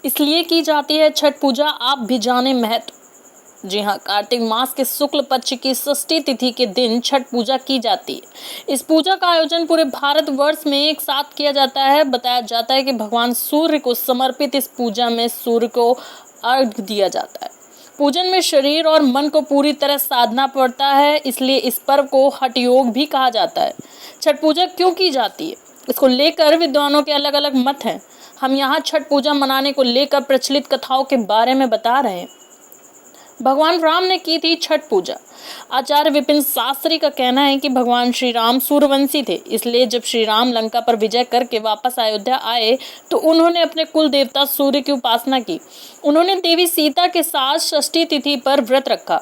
इसलिए की जाती है छठ पूजा, आप भी जाने महत्व। जी हाँ, कार्तिक मास के शुक्ल पक्ष की षष्ठी तिथि के दिन छठ पूजा की जाती है। इस पूजा का आयोजन पूरे भारतवर्ष में एक साथ किया जाता है। बताया जाता है कि भगवान सूर्य को समर्पित इस पूजा में सूर्य को अर्घ्य दिया जाता है। पूजन में शरीर और मन को पूरी तरह साधना पड़ता है, इसलिए इस पर्व को हठ योग भी कहा जाता है। छठ पूजा क्यों की जाती है, इसको लेकर विद्वानों के अलग अलग मत हैं। हम यहाँ छठ पूजा मनाने को लेकर प्रचलित कथाओं के बारे में बता रहे हैं। भगवान राम ने की थी छठ पूजा। आचार्य विपिन शास्त्री का कहना है कि भगवान श्री राम सूर्यवंशी थे, इसलिए जब श्री राम लंका पर विजय करके वापस अयोध्या आए तो उन्होंने अपने कुल देवता सूर्य की उपासना की। उन्होंने देवी सीता के साथ षष्ठी तिथि पर व्रत रखा,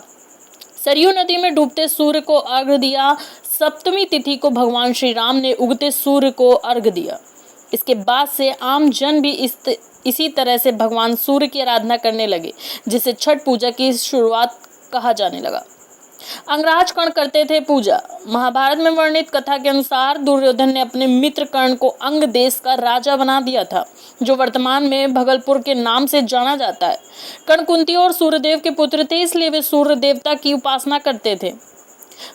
सरयू नदी में डूबते सूर्य को अर्घ्य दिया। सप्तमी तिथि को भगवान श्री राम ने उगते सूर्य को अर्घ्य दिया। इसके बाद से आम जन भी इसी तरह से भगवान सूर्य की आराधना करने लगे, जिसे छठ पूजा की शुरुआत कहा जाने लगा। अंगराज कर्ण करते थे पूजा। महाभारत में वर्णित कथा के अनुसार दुर्योधन ने अपने मित्र कर्ण को अंग देश का राजा बना दिया था, जो वर्तमान में भगलपुर के नाम से जाना जाता है। कर्ण कुंती और सूर्यदेव के पुत्र थे, इसलिए वे सूर्य देवता की उपासना करते थे।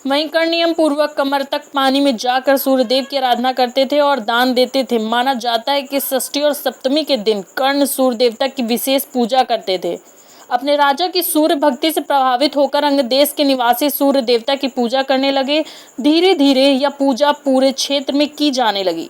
वहीं कर्ण नियम पूर्वक कमर तक पानी में जाकर सूर्यदेव की आराधना करते थे और दान देते थे। माना जाता है कि षष्ठी और सप्तमी के दिन कर्ण सूर्य देवता की विशेष पूजा करते थे। अपने राजा की सूर्य भक्ति से प्रभावित होकर अंग देश के निवासी सूर्य देवता की पूजा करने लगे। धीरे धीरे यह पूजा पूरे क्षेत्र में की जाने लगी।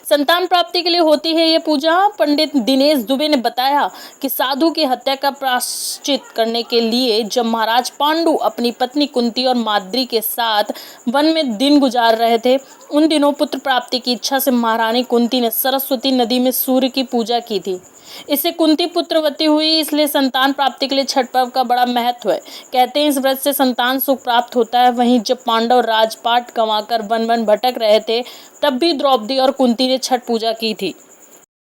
संतान प्राप्ति के लिए होती है यह पूजा। पंडित दिनेश दुबे ने बताया कि साधु की हत्या का प्रायश्चित करने के लिए जब महाराज पांडु अपनी पत्नी कुंती और माद्री के साथ वन में दिन गुजार रहे थे, उन दिनों पुत्र प्राप्ति की इच्छा से महारानी कुंती ने सरस्वती नदी में सूर्य की पूजा की थी। इससे कुंती पुत्रवती हुई, इसलिए संतान प्राप्ति के लिए छठ पर्व का बड़ा महत्व है। कहते हैं इस व्रत से संतान सुख प्राप्त होता है। वहीं जब पांडव राजपाट गंवाकर वन वन भटक रहे थे, तब भी द्रौपदी और कुंती ने छठ पूजा की थी।